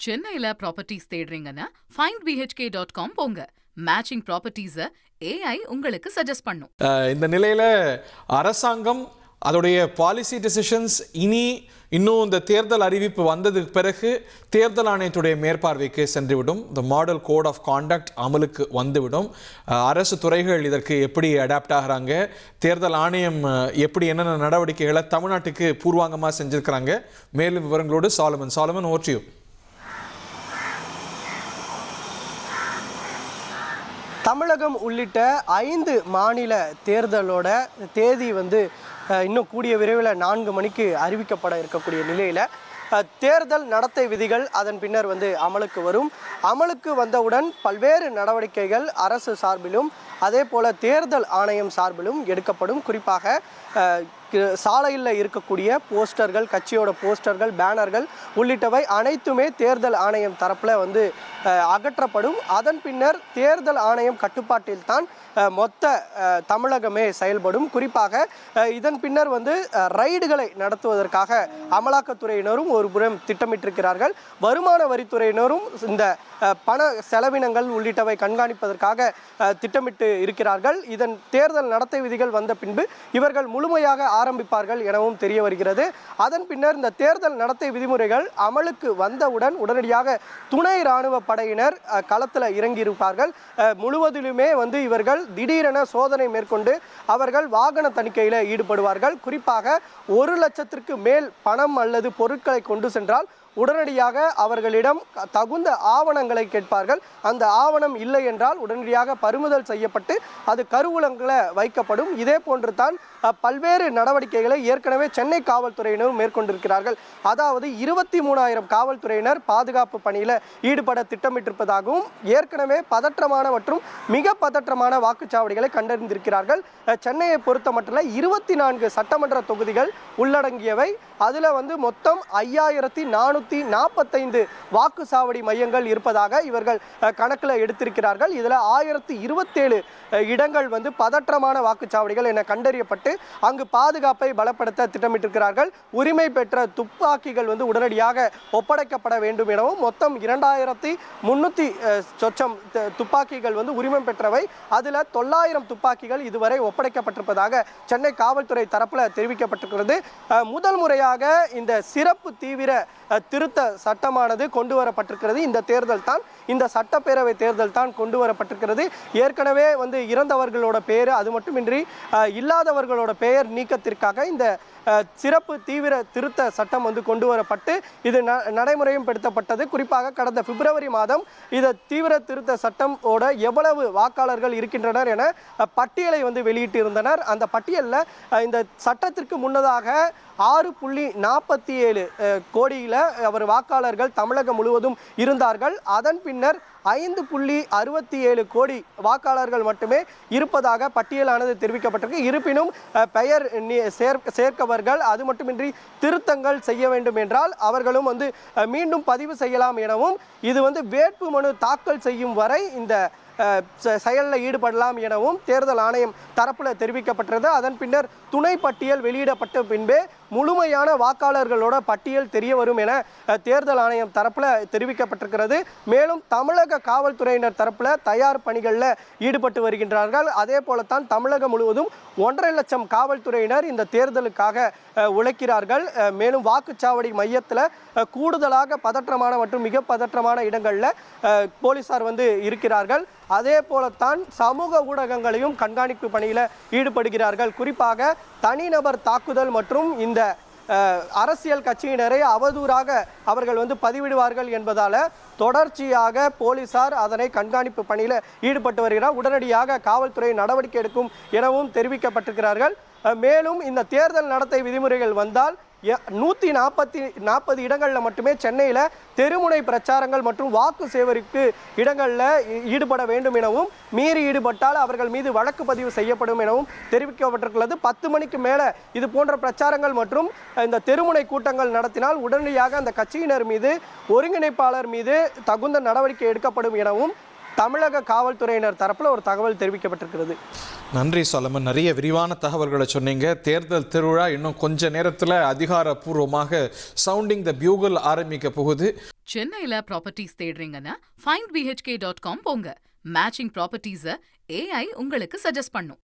சென்னையில properties தேடுறீங்கன்னா findbhk.com போங்க. Matching ப்ராப்பர்ட்டிஸை AI உங்களுக்கு சஜஸ்ட் பண்ணும். இந்த நிலையில் அரசாங்கம் அதோடைய பாலிசி டெசிஷன்ஸ் இன்னும் இந்த தேர்தல் அறிவிப்பு வந்ததுக்கு பிறகு தேர்தல் ஆணையத்துடைய மேற்பார்வைக்கு சென்றுவிடும். இந்த மாடல் கோட் ஆஃப் கான்டக்ட் அமலுக்கு வந்துவிடும். அரசு துறைகள் இதற்கு எப்படி அடாப்ட் ஆகிறாங்க, தேர்தல் ஆணையம் எப்படி என்னென்ன நடவடிக்கைகளை தமிழ்நாட்டுக்கு பூர்வாங்கமாக செஞ்சுருக்கிறாங்க, மேலும் விவரங்களோடு சாலமன் ஓற்றியோ. தமிழகம் உள்ளிட்ட 5 மாநில தேர்தலோட தேதி இன்னும் கூடிய விரைவில் 4 மணிக்கு அறிவிக்கப்பட இருக்கக்கூடிய நிலையில் தேர்தல் நடத்தை விதிகள் அதன் பின்னர் அமலுக்கு வரும். அமலுக்கு வந்தவுடன் பல்வேறு நடவடிக்கைகள் அரசு சார்பிலும் அதே போல் தேர்தல் ஆணையம் சார்பிலும் எடுக்கப்படும். குறிப்பாக சாலையில் இருக்கக்கூடிய போஸ்டர்கள், கட்சியோட போஸ்டர்கள், பேனர்கள் உள்ளிட்டவை அனைத்துமே தேர்தல் ஆணையம் தரப்பில் அகற்றப்படும். அதன் பின்னர் தேர்தல் ஆணையம் கட்டுப்பாட்டில் தான் மொத்த தமிழகமே செயல்படும். குறிப்பாக இதன் பின்னர் ரைடுகளை நடத்துவதற்காக அமலாக்கத்துறையினரும் ஒரு புறம் திட்டமிட்டிருக்கிறார்கள். வருமான வரித்துறையினரும் இந்த பண செலவினங்கள் உள்ளிட்டவை கண்காணிப்பதற்காக திட்டமிட்டு இருக்கிறார்கள். இதன் தேர்தல் நடத்தை விதிகள் வந்த பின்பு இவர்கள் முழுமையாக ஆரம்பிப்பார்கள் எனவும் தெரிய வருகிறது. அதன் பின்னர் இந்த தேர்தல் நடத்தை விதிமுறைகள் அமலுக்கு வந்தவுடன் உடனடியாக துணை இராணுவ படையினர் களத்தில் இறங்கியிருப்பார்கள். முழுவதிலுமே இவர்கள் திடீரென சோதனை மேற்கொண்டு அவர்கள் வாகன தணிக்கையில் ஈடுபடுவார்கள். குறிப்பாக 1 லட்சத்திற்கு மேல் பணம் அல்லது பொருட்களை கொண்டு சென்றால் உடனடியாக அவர்களிடம் தகுந்த ஆவணங்களை கேட்பார்கள். அந்த ஆவணம் இல்லை என்றால் உடனடியாக பறிமுதல் செய்யப்பட்டு அது கருவூலங்களில் வைக்கப்படும். இதே போன்று தான் பல்வேறு நடவடிக்கைகளை ஏற்கனவே சென்னை காவல்துறையினரும் மேற்கொண்டிருக்கிறார்கள். அதாவது 23,000 காவல்துறையினர் பாதுகாப்பு பணியில் ஈடுபட திட்டமிட்டிருப்பதாகவும் ஏற்கனவே பதற்றமான மற்றும் மிக பதற்றமான வாக்குச்சாவடிகளை கண்டறிந்திருக்கிறார்கள். சென்னையை பொறுத்த மட்டும் 24 சட்டமன்ற தொகுதிகள் உள்ளடங்கியவை. அதில் மொத்தம் 5,445 வாக்குச்சாவடி மையங்கள் இருப்பதாக இவர்கள் கணக்கில் எடுத்திருக்கிறார்கள். இதில் 1027 இடங்கள் பதற்றமான வாக்குச்சாவடிகள் என கண்டறியப்பட்டு அங்கு பாதுகாப்பை பலப்படுத்த திட்டமிட்டிருக்கிறார்கள். உரிமை பெற்ற துப்பாக்கிகள் உடனடியாக ஒப்படைக்கப்பட வேண்டும் எனவும் மொத்தம் 2,300 சொச்சம் துப்பாக்கிகள் உரிமம் பெற்றவை. அதில் 900 துப்பாக்கிகள் இதுவரை ஒப்படைக்கப்பட்டிருப்பதாக சென்னை காவல்துறை தரப்பில் தெரிவிக்கப்பட்டிருக்கிறது. முதல் முறையாக இந்த சிறப்பு தீவிர திருத்த சட்டமானது கொண்டு வரப்பட்டிருக்கிறது. இந்த சட்டப்பேரவை தேர்தல் தான் கொண்டு வரப்பட்டிருக்கிறது. ஏற்கனவே இறந்தவர்களோட பெயர், அது மட்டுமின்றி இல்லாதவர்களோட பெயர் நீக்கத்திற்காக இந்த சிறப்பு தீவிர திருத்த சட்டம் கொண்டு வரப்பட்டு இது நடைமுறையும் படுத்தப்பட்டது. குறிப்பாக கடந்த பிப்ரவரி மாதம் இந்த தீவிர திருத்த சட்டமோட எவ்வளவு வாக்காளர்கள் இருக்கின்றனர் என பட்டியலை வெளியிட்டிருந்தனர். அந்த பட்டியலில் இந்த சட்டத்திற்கு முன்னதாக 6.47 கோடியில் அவர் வாக்காளர்கள் தமிழகம் முழுவதும் இருந்தார்கள். அதன் பின்னர் 5.67 கோடி வாக்காளர்கள் மட்டுமே இருப்பதாக பட்டியலானது தெரிவிக்கப்பட்டிருக்கு. இருப்பினும் பெயர் சேர்க்கவர்கள், அது மட்டுமின்றி திருத்தங்கள் செய்ய வேண்டும் என்றால் அவர்களும் மீண்டும் பதிவு செய்யலாம் எனவும் இது வேட்புமனு தாக்கல் செய்யும் வரை இந்த செயலில் ஈடுபடலாம் எனவும் தேர்தல் ஆணையம் தரப்பில் தெரிவிக்கப்பட்டது. அதன் பின்னர் துணை பட்டியல் வெளியிடப்பட்ட பின்பே முழுமையான வாக்காளர்களோட பட்டியல் தெரிய வரும் என தேர்தல் ஆணையம் தரப்பில் தெரிவிக்கப்பட்டிருக்கிறது. மேலும் தமிழக காவல்துறையினர் தரப்பில் தயார் பணிகளில் ஈடுபட்டு வருகின்றார்கள். அதே போலத்தான் தமிழகம் முழுவதும் 1.5 லட்சம் காவல்துறையினர் இந்த தேர்தலுக்காக உழைக்கிறார்கள். மேலும் வாக்குச்சாவடி மையத்தில் கூடுதலாக பதற்றமான மற்றும் மிக பதற்றமான இடங்களில் போலீசார் இருக்கிறார்கள். அதே போலத்தான் சமூக ஊடகங்களையும் கண்காணிப்பு பணியில் ஈடுபடுகிறார்கள். குறிப்பாக தனிநபர் தாக்குதல் மற்றும் இந்த அரசியல் கட்சியினரை அவதூறாக அவர்கள் பதிவிடுவார்கள் என்பதால் தொடர்ச்சியாக போலீசார் அதனை கண்காணிப்பு பணியில் ஈடுபட்டு வருகிறார். உடனடியாக காவல்துறை நடவடிக்கை எடுக்கும் எனவும் தெரிவிக்கப்பட்டிருக்கிறார்கள். மேலும் இந்த தேர்தல் நடத்தை விதிமுறைகள் வந்தால் 140 இடங்களில் மட்டுமே சென்னையில் தெருமுனை பிரச்சாரங்கள் மற்றும் வாக்கு சேகரிப்பு இடங்களில் ஈடுபட வேண்டும் எனவும் மீறி ஈடுபட்டால் அவர்கள் மீது வழக்கு பதிவு செய்யப்படும் எனவும் தெரிவிக்கப்பட்டிருக்கிறது. 10 மணிக்கு மேலே இது போன்ற பிரச்சாரங்கள் மற்றும் இந்த தெருமுனை கூட்டங்கள் நடத்தினால் உடனடியாக அந்த கட்சியினர் மீது, ஒருங்கிணைப்பாளர் மீது தகுந்த நடவடிக்கை எடுக்கப்படும் எனவும் தமிழக காவல்துறையினர் தரப்பில் ஒரு தகவல் தெரிவிக்கப்பட்டிருக்கிறது. நன்றி சாலமன், நிறைய விரிவான தகவல்களை சொன்னீங்க. தேர்தல் திருவிழா இன்னும் கொஞ்ச நேரத்தில் அதிகாரப்பூர்வமாக சவுண்டிங் த பியூகல் ஆரம்பிக்க போகுது. சென்னையில ப்ராப்பர்ட்டிஸ் தேடுறீங்கன்னா findbhk.com போங்க. மேட்சிங் ப்ராப்பர்ட்டிஸ AI உங்களுக்கு சஜஸ்ட் பண்ணும்.